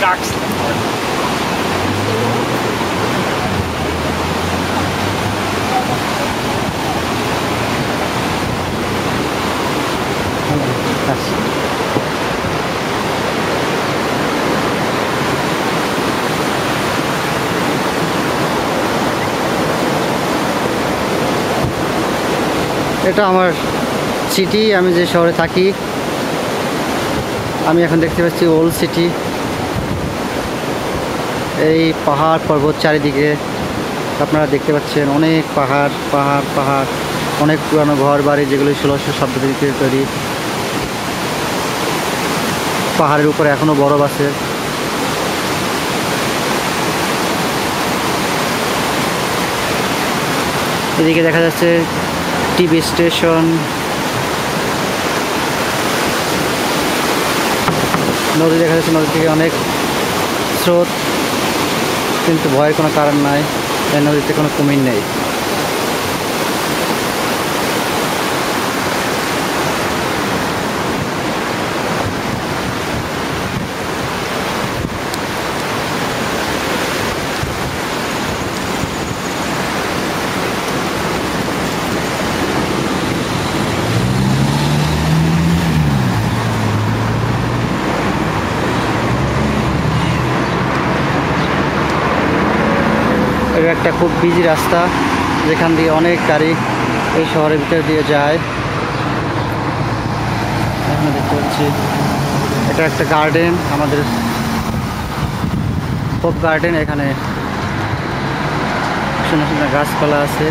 trucks. এটা আমার city, আমি যে শহরে থাকি। আমি এখন দেখতে পাচ্ছি ওল্ড সিটি। এই পাহাড় পর্বত চারিদিকে আপনারা দেখতে পাচ্ছেন, অনেক পাহাড় পাহাড় পাহাড়, অনেক পুরানো ঘর বাড়ি যেগুলি 1600 শতাব্দীতে তৈরি। পাহাড়ের উপরে এখনো বরফ আছে। এদিকে দেখা যাচ্ছে টিভি স্টেশন, নদী দেখা যাচ্ছে, নদী থেকে অনেক স্রোত, কিন্তু ভয়ের কোনো কারণ নাই, এই নদীতে কোনো কুমির নেই। এটা একটা খুব বিজি রাস্তা, যেখান দিয়ে অনেক গাড়ি এই শহরের ভিতর দিয়ে যায়। এখানে দেখতে পাচ্ছি এটা একটা গার্ডেন, আমাদের খুব গার্ডেন। এখানে সুন্দর সুন্দর গাছপালা আছে।